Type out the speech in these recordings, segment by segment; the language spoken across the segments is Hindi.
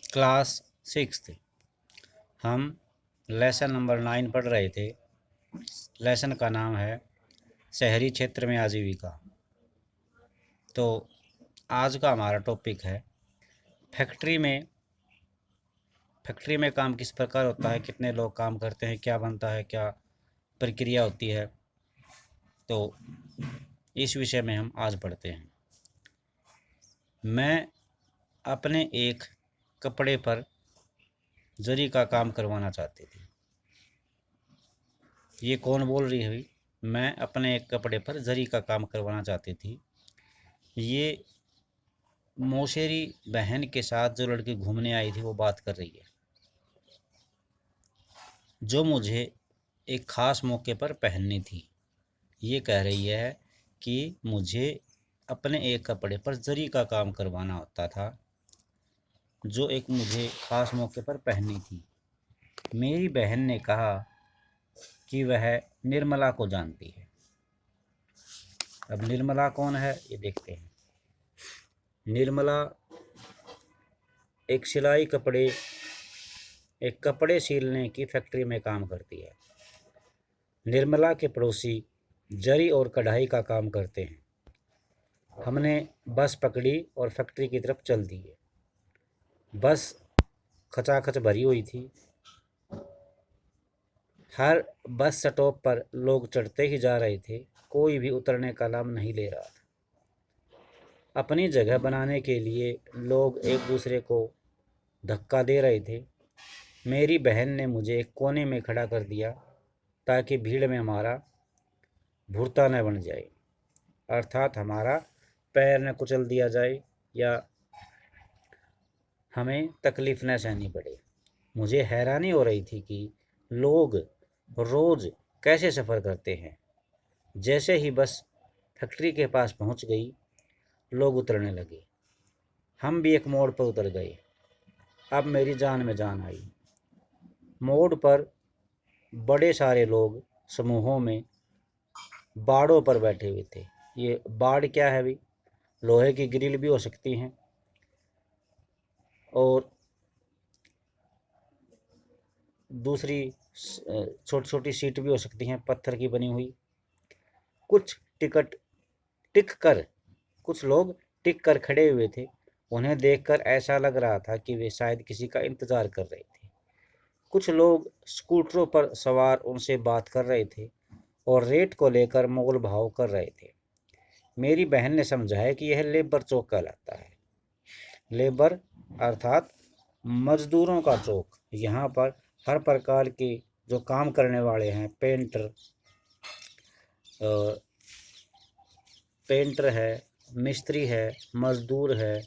क्लास 6th हम लेसन नंबर 9 पढ़ रहे थे। लेसन का नाम है शहरी क्षेत्र में आजीविका। तो आज का हमारा टॉपिक है फैक्ट्री में काम किस प्रकार होता है, कितने लोग काम करते हैं, क्या बनता है, क्या प्रक्रिया होती है। तो इस विषय में हम आज पढ़ते हैं। मैं अपने एक कपड़े पर जरी का काम करवाना चाहती थी। ये कौन बोल रही है? मैं अपने एक कपड़े पर जरी का काम करवाना चाहती थी। ये मौसेरी बहन के साथ जो लड़की घूमने आई थी वो बात कर रही है, जो मुझे एक ख़ास मौके पर पहननी थी। ये कह रही है कि मुझे अपने एक कपड़े पर जरी का काम करवाना होता था, जो एक मुझे ख़ास मौके पर पहननी थी। मेरी बहन ने कहा कि वह निर्मला को जानती है। अब निर्मला कौन है ये देखते हैं। निर्मला एक कपड़े सिलने की फैक्ट्री में काम करती है। निर्मला के पड़ोसी जरी और कढ़ाई का काम करते हैं। हमने बस पकड़ी और फैक्ट्री की तरफ चल दिए। बस खचाखच भरी हुई थी। हर बस स्टॉप पर लोग चढ़ते ही जा रहे थे, कोई भी उतरने का नाम नहीं ले रहा था। अपनी जगह बनाने के लिए लोग एक दूसरे को धक्का दे रहे थे। मेरी बहन ने मुझे एक कोने में खड़ा कर दिया ताकि भीड़ में हमारा भुर्ता न बन जाए, अर्थात हमारा पैर न कुचल दिया जाए या हमें तकलीफ़ न सहनी पड़े। मुझे हैरानी हो रही थी कि लोग रोज़ कैसे सफ़र करते हैं। जैसे ही बस फैक्ट्री के पास पहुंच गई, लोग उतरने लगे। हम भी एक मोड़ पर उतर गए। अब मेरी जान में जान आई। मोड़ पर बड़े सारे लोग समूहों में बाड़ों पर बैठे हुए थे। ये बाड़ क्या है भाई? लोहे की ग्रिल भी हो सकती हैं और दूसरी छोटी छोटी सीट भी हो सकती हैं, पत्थर की बनी हुई। कुछ कुछ लोग टिक कर खड़े हुए थे। उन्हें देखकर ऐसा लग रहा था कि वे शायद किसी का इंतज़ार कर रहे थे। कुछ लोग स्कूटरों पर सवार उनसे बात कर रहे थे और रेट को लेकर मोल भाव कर रहे थे। मेरी बहन ने समझाया कि यह लेबर चौक कहलाता है। लेबर अर्थात मजदूरों का चौक। यहाँ पर हर प्रकार के जो काम करने वाले हैं, पेंटर है, मिस्त्री है, मजदूर है,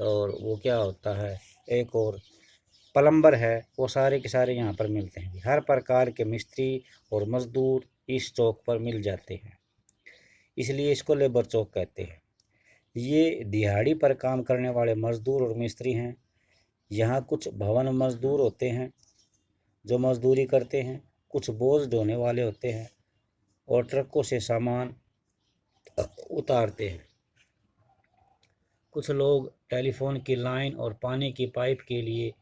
और वो क्या होता है, एक और प्लम्बर है, वो सारे के सारे यहाँ पर मिलते हैं। हर प्रकार के मिस्त्री और मजदूर इस चौक पर मिल जाते हैं, इसलिए इसको लेबर चौक कहते हैं। ये दिहाड़ी पर काम करने वाले मजदूर और मिस्त्री हैं। यहाँ कुछ भवन मजदूर होते हैं जो मजदूरी करते हैं, कुछ बोझ ढोने वाले होते हैं और ट्रकों से सामान उतारते हैं। कुछ लोग टेलीफोन की लाइन और पानी की पाइप के लिए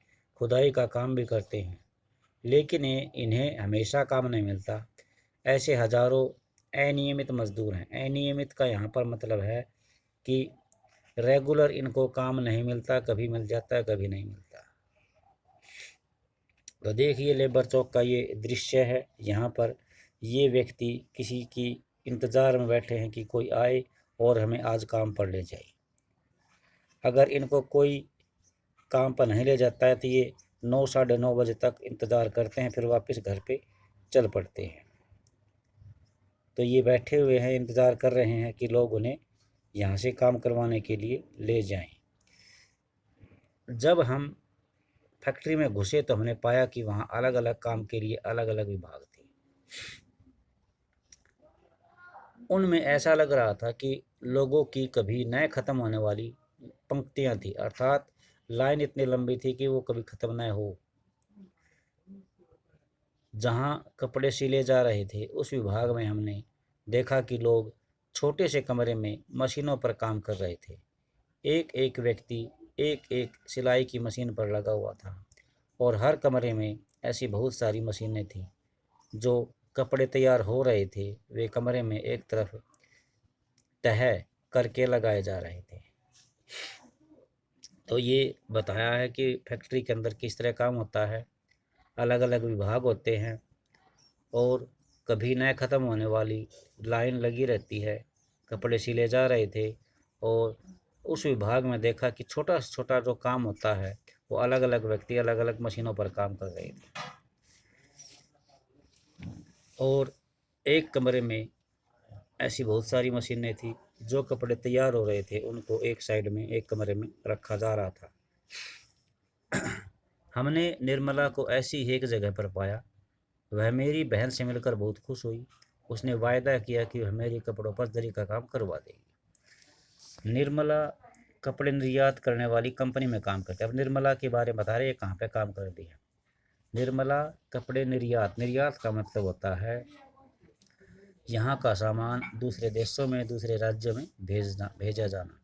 खुदाई का काम भी करते हैं, लेकिन इन्हें हमेशा काम नहीं मिलता। ऐसे हजारों अनियमित मजदूर हैं। अनियमित का यहाँ पर मतलब है कि रेगुलर इनको काम नहीं मिलता, कभी मिल जाता है, कभी नहीं मिलता। तो देखिए लेबर चौक का ये दृश्य है। यहाँ पर ये व्यक्ति किसी की इंतज़ार में बैठे हैं कि कोई आए और हमें आज काम पर ले जाए। अगर इनको कोई काम पर नहीं ले जाता है तो ये 9 साढ़े 9 बजे तक इंतज़ार करते हैं, फिर वापस घर पे चल पड़ते हैं। तो ये बैठे हुए हैं, इंतज़ार कर रहे हैं कि लोग उन्हें यहाँ से काम करवाने के लिए ले जाएं। जब हम फैक्ट्री में घुसे तो हमने पाया कि वहाँ अलग अलग काम के लिए अलग अलग विभाग थे। उनमें ऐसा लग रहा था कि लोगों की कभी न ख़त्म होने वाली पंक्तियाँ थी, अर्थात लाइन इतनी लंबी थी कि वो कभी ख़त्म न हो। जहाँ कपड़े सिले जा रहे थे उस विभाग में हमने देखा कि लोग छोटे से कमरे में मशीनों पर काम कर रहे थे। एक एक व्यक्ति एक एक सिलाई की मशीन पर लगा हुआ था और हर कमरे में ऐसी बहुत सारी मशीनें थीं। जो कपड़े तैयार हो रहे थे वे कमरे में एक तरफ तह करके लगाए जा रहे थे। तो ये बताया है कि फैक्ट्री के अंदर किस तरह काम होता है। अलग अलग विभाग होते हैं और कभी न ख़त्म होने वाली लाइन लगी रहती है। कपड़े सिले जा रहे थे और उस विभाग में देखा कि छोटा से छोटा जो काम होता है वो अलग अलग व्यक्ति अलग अलग मशीनों पर काम कर रहे थे। और एक कमरे में ऐसी बहुत सारी मशीनें थी। जो कपड़े तैयार हो रहे थे उनको एक साइड में एक कमरे में रखा जा रहा था। हमने निर्मला को ऐसी ही एक जगह पर पाया। वह मेरी बहन से मिलकर बहुत खुश हुई। उसने वायदा किया कि वह मेरे कपड़ों पर जरी का काम करवा देगी। निर्मला कपड़े निर्यात करने वाली कंपनी में काम करती है। अब निर्मला के बारे में बता रहे हैं कहाँ पे काम कर दी है। निर्मला कपड़े निर्यात का मतलब होता है यहाँ का सामान दूसरे देशों में दूसरे राज्यों में भेजा जाना।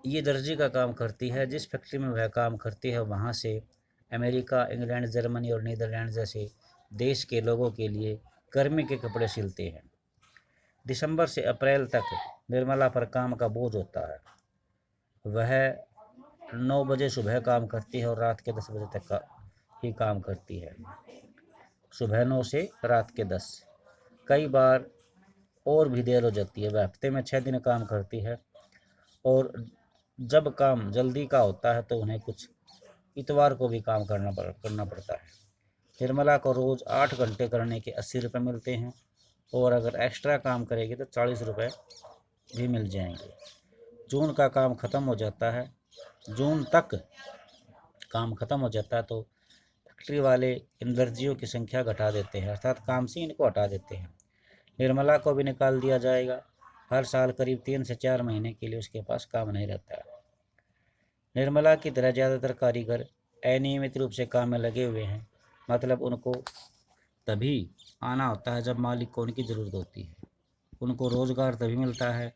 ये दर्जी का काम करती है। जिस फैक्ट्री में वह काम करती है वहाँ से अमेरिका, इंग्लैंड, जर्मनी और नीदरलैंड जैसे देश के लोगों के लिए गर्मी के कपड़े सिलते हैं। दिसंबर से अप्रैल तक निर्मला पर काम का बोझ होता है। वह 9 बजे सुबह काम करती है और रात के 10 बजे तक का ही काम करती है। सुबह 9 से रात के 10। कई बार और भी देर हो जाती है। वह हफ्ते में 6 दिन काम करती है और जब काम जल्दी का होता है तो उन्हें कुछ इतवार को भी काम करना पड़ता है। निर्मला को रोज़ 8 घंटे करने के 80 रुपये मिलते हैं और अगर एक्स्ट्रा काम करेगी तो 40 रुपये भी मिल जाएंगे। जून का काम ख़त्म हो जाता है। जून तक काम ख़त्म हो जाता है तो फैक्ट्री वाले इन दर्जियों की संख्या घटा देते हैं, अर्थात काम से इनको हटा देते हैं। निर्मला को भी निकाल दिया जाएगा। हर साल करीब 3 से 4 महीने के लिए उसके पास काम नहीं रहता है। निर्मला की तरह ज़्यादातर कारीगर अनियमित रूप से काम में लगे हुए हैं। मतलब उनको तभी आना होता है जब मालिक को उनकी ज़रूरत होती है। उनको रोज़गार तभी मिलता है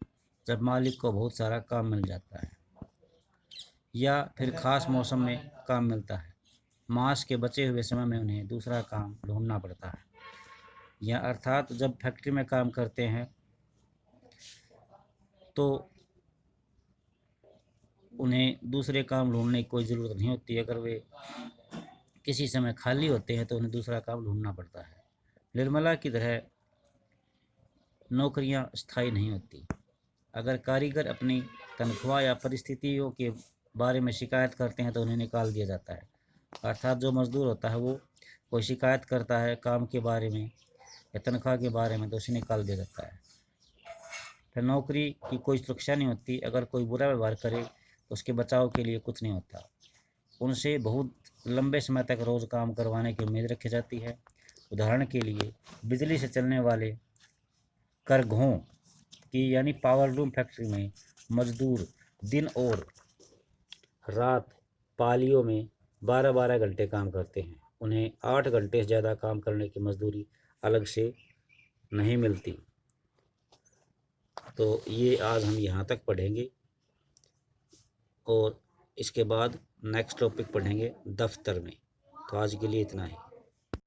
जब मालिक को बहुत सारा काम मिल जाता है या फिर ख़ास मौसम में काम मिलता है। मास के बचे हुए समय में उन्हें दूसरा काम ढूंढना पड़ता है। या अर्थात जब फैक्ट्री में काम करते हैं तो उन्हें दूसरे काम ढूंढने की कोई ज़रूरत नहीं होती। अगर वे किसी समय खाली होते हैं तो उन्हें दूसरा काम ढूंढना पड़ता है। निर्मला की तरह नौकरियां स्थायी नहीं होती। अगर कारीगर अपनी तनख्वाह या परिस्थितियों के बारे में शिकायत करते हैं तो उन्हें निकाल दिया जाता है। अर्थात जो मजदूर होता है वो कोई शिकायत करता है काम के बारे में या तनख्वाह के बारे में तो उसे निकाल दिया जाता है। फिर नौकरी की कोई सुरक्षा नहीं होती। अगर कोई बुरा व्यवहार करे तो उसके बचाव के लिए कुछ नहीं होता। उनसे बहुत लंबे समय तक रोज़ काम करवाने की उम्मीद रखी जाती है। उदाहरण के लिए बिजली से चलने वाले करघों की यानी पावर लूम फैक्ट्री में मजदूर दिन और रात पालियों में 12-12 घंटे काम करते हैं। उन्हें 8 घंटे से ज़्यादा काम करने की मजदूरी अलग से नहीं मिलती। तो ये आज हम यहाँ तक पढ़ेंगे और इसके बाद नेक्स्ट टॉपिक पढ़ेंगे दफ्तर में। तो आज के लिए इतना ही।